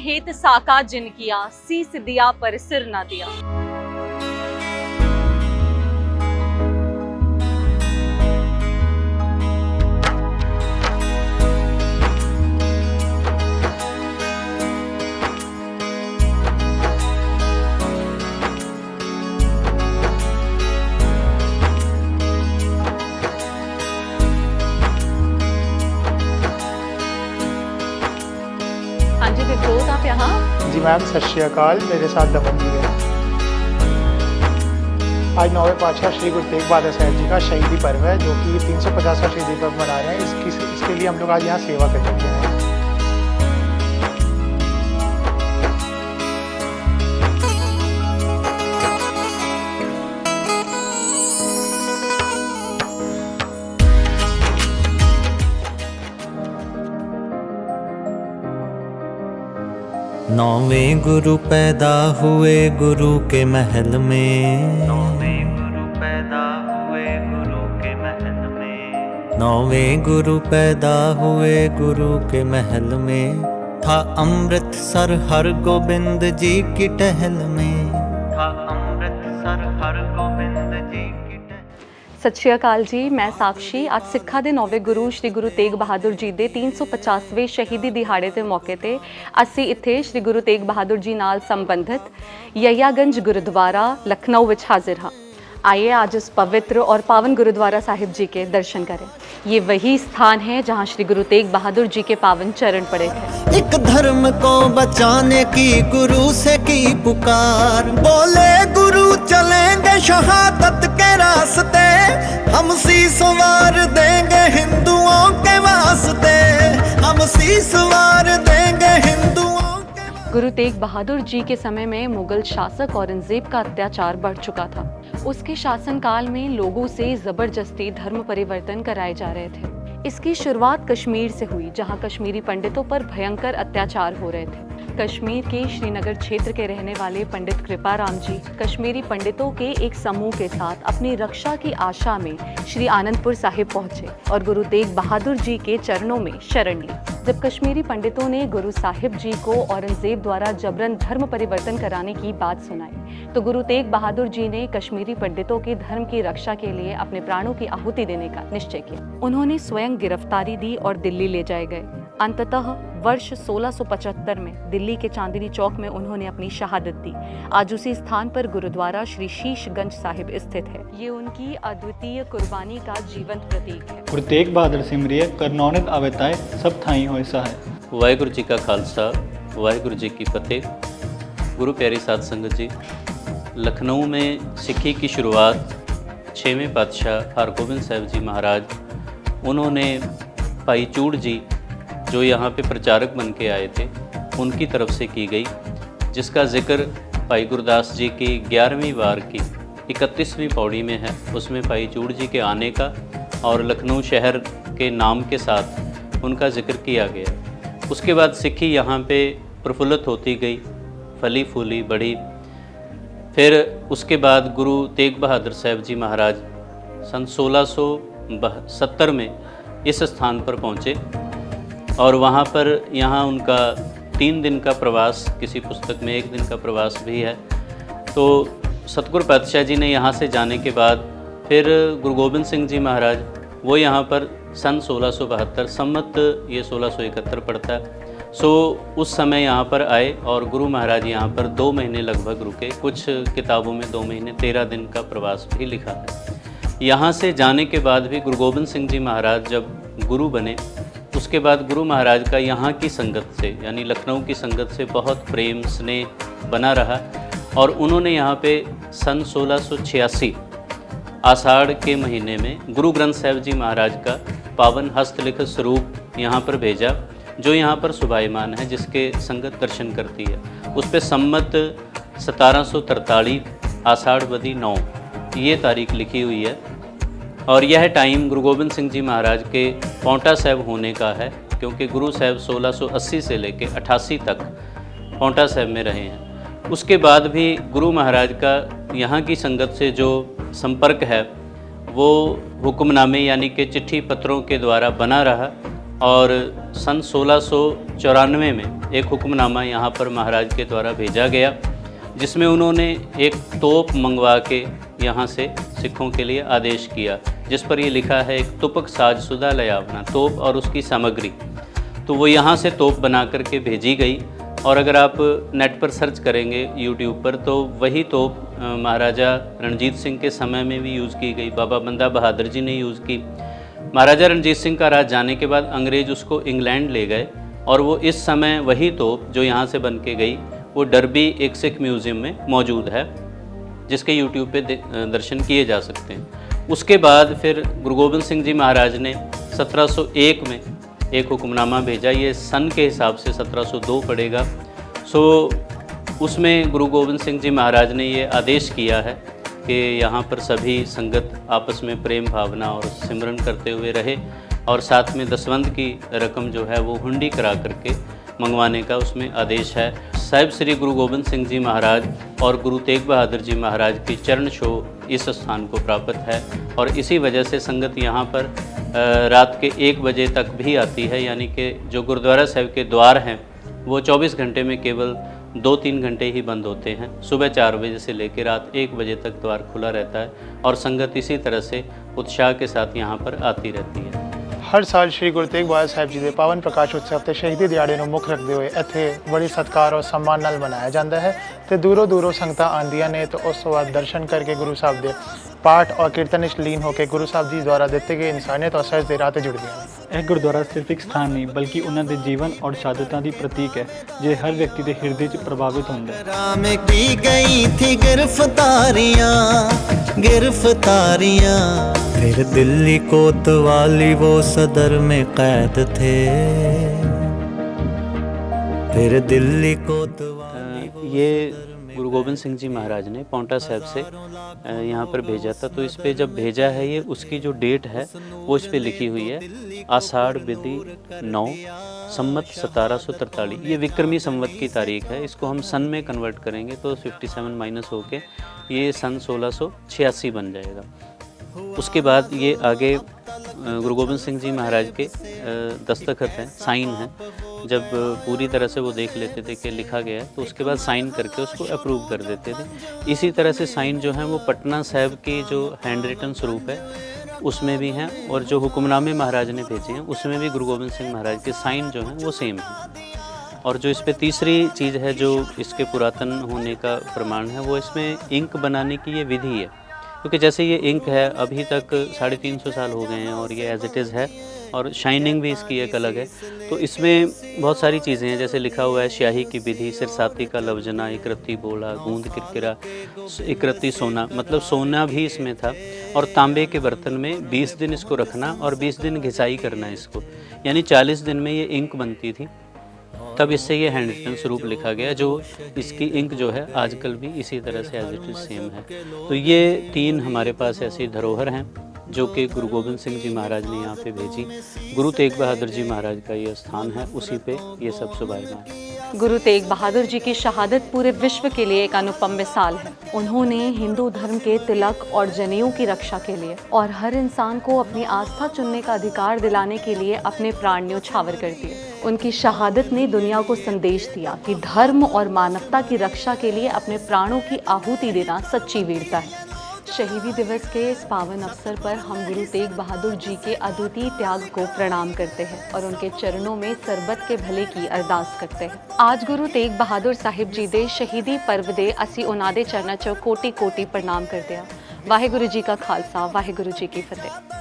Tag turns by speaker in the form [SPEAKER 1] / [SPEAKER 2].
[SPEAKER 1] हेत साका जिन किया, सीस दिया पर सिर न दिया। हाँ जी विप्रोत, आप यहाँ?
[SPEAKER 2] जी मैम, सत श्री अकाल। मेरे साथ दमन जी है। आज 9वें पातशाह श्री गुरु तेग बहादुर साहिब जी का शहीदी पर्व है, जो कि 350वां शहीदी पर्व मना रहे हैं। इसके लिए हम लोग आज यहाँ सेवा करने के हैं।
[SPEAKER 3] नौवें गुरु पैदा हुए गुरु के महल में, नौवें गुरु पैदा हुए गुरु के महल में, नौवें गुरु पैदा हुए गुरु के महल में, था अमृतसर हर गोबिंद जी की टहल में, था अमृतसर हर गोबिंद जी की टहल।
[SPEAKER 1] सत श्री अकाल जी, मैं साक्षी। ਅੱਜ ਸਿੱਖਾਂ ਦੇ 9ਵੇਂ ਗੁਰੂ ਸ਼੍ਰੀ ਗੁਰੂ ਤੇਗ ਬਹਾਦਰ ਜੀ ਦੇ 350ਵੇਂ ਸ਼ਹੀਦੀ ਦਿਹਾੜੇ ਦੇ ਮੌਕੇ ਤੇ ਅਸੀਂ ਇੱਥੇ ਸ਼੍ਰੀ ਗੁਰੂ ਤੇਗ ਬਹਾਦਰ ਜੀ ਨਾਲ ਸੰਬੰਧਿਤ ਯਯਾਗੰਜ ਗੁਰਦੁਆਰਾ लखनऊ ਵਿੱਚ ਹਾਜ਼ਰ ਹਾਂ। आइए आज इस पवित्र और पावन गुरुद्वारा साहिब जी के दर्शन करें। ये वही स्थान है जहाँ श्री गुरु तेग बहादुर जी के पावन चरण पड़े थे।
[SPEAKER 3] एक धर्म को बचाने की गुरु से की पुकार, बोले गुरु चलेंगे शहादत के रास्ते, हम शीस वार देंगे हिंदुओं के वास्ते, हम शीस वार देंगे हिंदुओं।
[SPEAKER 1] गुरु तेग बहादुर जी के समय में मुगल शासक औरंगजेब का अत्याचार बढ़ चुका था। उसके शासनकाल में लोगों से जबरदस्ती धर्म परिवर्तन कराए जा रहे थे। इसकी शुरुआत कश्मीर से हुई, जहां कश्मीरी पंडितों पर भयंकर अत्याचार हो रहे थे। कश्मीर के श्रीनगर क्षेत्र के रहने वाले पंडित कृपाराम जी कश्मीरी पंडितों के एक समूह के साथ अपनी रक्षा की आशा में श्री आनंदपुर साहिब पहुंचे और गुरु तेग बहादुर जी के चरणों में शरण ली। जब कश्मीरी पंडितों ने गुरु साहिब जी को औरंगजेब द्वारा जबरन धर्म परिवर्तन कराने की बात सुनाई, तो गुरु तेग बहादुर जी ने कश्मीरी पंडितों के धर्म की रक्षा के लिए अपने प्राणों की आहुति देने का निश्चय किया। उन्होंने स्वयं गिरफ्तारी दी और दिल्ली ले जाए गए। अंततः वर्ष 1675 में दिल्ली के चांदनी चौक में उन्होंने अपनी शहादत दी। आज उसी स्थान पर गुरुद्वारा श्री शीशगंज साहिब स्थित है। ये उनकी अद्वितीय कुर्बानी का जीवंत प्रतीक है।
[SPEAKER 4] गुरु तेग बहादुर सिमरिए करनौनित आवेताए सब थाई होए सहाय।
[SPEAKER 5] वाहिगुरु जी का खालसा, वाहिगुरु जी की फतेह। गुरु प्यारी साध संगत जी, लखनऊ में सिक्खी की शुरुआत 6वें पातशाह हरगोबिंद साहिब जी महाराज, उन्होंने भाई चूड़ जी जो यहाँ पे प्रचारक बन के आए थे, उनकी तरफ से की गई, जिसका जिक्र भाई गुरदास जी की 11वीं वार की 31वीं पौड़ी में है। उसमें भाई चूड़ जी के आने का और लखनऊ शहर के नाम के साथ उनका जिक्र किया गया। उसके बाद सिक्खी यहाँ पे प्रफुल्लित होती गई, फली फूली बढ़ी। फिर उसके बाद गुरु तेग बहादुर साहिब जी महाराज सन 1670 में इस स्थान पर पहुँचे और वहाँ पर यहाँ उनका 3 दिन का प्रवास, किसी पुस्तक में 1 दिन का प्रवास भी है। तो सतगुरु पातशाह जी ने यहाँ से जाने के बाद फिर गुरु गोबिंद सिंह जी महाराज, वो यहाँ पर सन 1672 सम्मत ये 1671 पड़ता है। सो उस समय यहाँ पर आए और गुरु महाराज यहाँ पर 2 महीने लगभग रुके। कुछ किताबों में 2 महीने 13 दिन का प्रवास भी लिखा है। यहाँ से जाने के बाद भी गुरु गोबिंद सिंह जी महाराज जब गुरु बने, उसके बाद गुरु महाराज का यहाँ की संगत से, यानी लखनऊ की संगत से बहुत प्रेम स्नेह बना रहा और उन्होंने यहाँ पे सन 1686 आषाढ़ के महीने में गुरु ग्रंथ साहिब जी महाराज का पावन हस्तलिखित स्वरूप यहाँ पर भेजा, जो यहाँ पर शोभायमान है, जिसके संगत दर्शन करती है। उस पर सम्मत 1743 आषाढ़ बदी 9 ये तारीख लिखी हुई है। और यह टाइम गुरु गोबिंद सिंह जी महाराज के पांवटा साहिब होने का है, क्योंकि गुरु साहिब 1680 से लेके 88 तक पांवटा साहिब में रहे हैं। उसके बाद भी गुरु महाराज का यहाँ की संगत से जो संपर्क है वो हुक्मनामे यानी कि चिट्ठी पत्रों के द्वारा बना रहा और सन 1694 में एक हुक्मनामा यहाँ पर महाराज के द्वारा भेजा गया, जिसमें उन्होंने एक तोप मंगवा के यहाँ से सिखों के लिए आदेश किया, जिस पर ये लिखा है एक तुपक साज सुधा लयावना, तोप और उसकी सामग्री। तो वो यहाँ से तोप बना करके भेजी गई, और अगर आप नेट पर सर्च करेंगे यूट्यूब पर तो वही तोप महाराजा रणजीत सिंह के समय में भी यूज़ की गई, बाबा बंदा बहादुर जी ने यूज़ की। महाराजा रणजीत सिंह का राज जाने के बाद अंग्रेज़ उसको इंग्लैंड ले गए, और वो इस समय वही तोप जो यहाँ से बन के गई वो डर्बी एक सिख म्यूज़ियम में मौजूद है, जिसके यूट्यूब पे दर्शन किए जा सकते हैं। उसके बाद फिर गुरु गोबिंद सिंह जी महाराज ने 1701 में एक हुक्मनामा भेजा, ये सन के हिसाब से 1702 पड़ेगा। उसमें गुरु गोबिंद सिंह जी महाराज ने ये आदेश किया है कि यहाँ पर सभी संगत आपस में प्रेम भावना और सिमरन करते हुए रहे, और साथ में दसवंध की रकम जो है वो हुंडी करा करके मंगवाने का उसमें आदेश है। साहिब श्री गुरु गोबिंद सिंह जी महाराज और गुरु तेग बहादुर जी महाराज की चरण छो इस स्थान को प्राप्त है, और इसी वजह से संगत यहाँ पर रात के 1 बजे तक भी आती है। यानी कि जो गुरुद्वारा साहिब के द्वार हैं वो 24 घंटे में केवल 2-3 घंटे ही बंद होते हैं। सुबह 4 बजे से लेकर रात 1 बजे तक द्वार खुला रहता है, और संगत इसी तरह से उत्साह के साथ यहाँ पर आती रहती है।
[SPEAKER 2] हर साल श्री गुरु तेग बहादुर साहिब जी के पावन प्रकाश उत्सव ਤੇ ਸ਼ਹੀਦੀ ਦਿਹਾੜੇ ਨੂੰ ਮੁੱਖ ਰੱਖਦੇ ਹੋਏ ਇੱਥੇ ਬੜੀ ਸਤਿਕਾਰ ਔਰ सम्मान ਨਾਲ ਮਨਾਇਆ ਜਾਂਦਾ ਹੈ ਤੇ ਦੂਰੋਂ ਦੂਰੋਂ ਸੰਗਤਾਂ ਆਉਂਦੀਆਂ ਨੇ ਤੇ ਉਸ ਤੋਂ ਬਾਅਦ ਦਰਸ਼ਨ ਕਰਕੇ ਗੁਰੂ ਸਾਹਿਬ ਦੇ ਪਾਠ और कीर्तन ਵਿੱਚ ਲੀਨ ਹੋ ਕੇ ਗੁਰੂ ਸਾਹਿਬ ਜੀ ਦੁਆਰਾ ਦਿੱਤੇ ਗਏ ਇਨਸਾਨੀਅਤ और ਸਹਿਜ ਦੇ ਰਾਹ ਤੇ ਜੁੜਦੀਆਂ ਨੇ।
[SPEAKER 4] ਇਹ ਗੁਰਦੁਆਰਾ ਸਿਰਫ ਇੱਕ ਸਥਾਨ ਨਹੀਂ ਬਲਕਿ ਉਹਨਾਂ ਦੇ ਜੀਵਨ ਔਰ ਸ਼ਹਾਦਤਾਂ ਦੀ ਪ੍ਰਤੀਕ ਹੈ, ਜੇ ਹਰ ਵਿਅਕਤੀ ਦੇ ਹਿਰਦੇ 'ਚ ਪ੍ਰਭਾਵਿਤ ਹੁੰਦਾ ਹੈ।
[SPEAKER 3] राम की गई थी गिरफ्तारियां गिरफ्तारियां, फिर दिल्ली कोतवाली वो सदर में कैद थे, फिर दिल्ली कोतवाली
[SPEAKER 5] ये गुरु गोबिंद सिंह जी महाराज ने पांवटा साहिब से यहाँ पर भेजा था। तो इस पे जब भेजा है ये उसकी जो डेट है वो इस पे लिखी हुई है, आषाढ़ विधि 9 संवत 1743। ये विक्रमी संवत की तारीख है। इसको हम सन में कन्वर्ट करेंगे तो 57 माइनस होके ये सन 1686 बन जाएगा। उसके बाद ये आगे गुरु गोबिंद सिंह जी महाराज के दस्तखत हैं, साइन हैं। जब पूरी तरह से वो देख लेते थे कि लिखा गया है तो उसके बाद साइन करके उसको अप्रूव कर देते थे। इसी तरह से साइन जो हैं वो पटना साहिब की जो हैंड रिटन स्वरूप है उसमें भी हैं, और जो हुक्मनामे महाराज ने भेजे हैं उसमें भी गुरु गोबिंद सिंह महाराज के साइन जो हैं वो सेम हैं। और जो इस पर तीसरी चीज़ है जो इसके पुरातन होने का प्रमाण है वो इसमें इंक बनाने की ये विधि है, क्योंकि जैसे ये इंक है अभी तक 350 साल हो गए हैं और ये एज इट इज़ है, और शाइनिंग भी इसकी एक अलग है। तो इसमें बहुत सारी चीज़ें हैं, जैसे लिखा हुआ है स्याही की विधि, सिरसाती का लवजना, इकरत्ती बोला, गूंद किरकिरा, इकरत्ती सोना, मतलब सोना भी इसमें था। और तांबे के बर्तन में 20 दिन इसको रखना और 20 दिन घिसाई करना इसको, यानी 40 दिन में ये इंक बनती थी। तब इससे ये हैंड रिटन स्वरूप लिखा गया, जो इसकी इंक जो है आजकल भी इसी तरह से एज इट इज़ सेम है। तो ये 3 हमारे पास ऐसी धरोहर हैं जो कि गुरु गोबिंद सिंह जी महाराज ने यहाँ पे भेजी। गुरु तेग बहादुर जी महाराज का ये स्थान है, उसी पे ये सब शोभायमान है।
[SPEAKER 1] गुरु तेग बहादुर जी की शहादत पूरे विश्व के लिए एक अनुपम मिसाल है। उन्होंने हिंदू धर्म के तिलक और जनेऊ की रक्षा के लिए और हर इंसान को अपनी आस्था चुनने का अधिकार दिलाने के लिए अपने प्राण न्योछावर कर दिए। उनकी शहादत ने दुनिया को संदेश दिया कि धर्म और मानवता की रक्षा के लिए अपने प्राणों की आहुति देना सच्ची वीरता है। शहीदी दिवस के इस पावन अवसर पर हम गुरु तेग बहादुर जी के अद्वितीय त्याग को प्रणाम करते हैं और उनके चरणों में सरबत के भले की अरदास करते हैं। आज गुरु तेग बहादुर साहिब जी दे शहीदी पर्व दे असी उन्हां दे चरणां 'च कोटि कोटि प्रणाम करते हैं। वाहिगुरु जी का खालसा, वाहिगुरु जी की फतेह।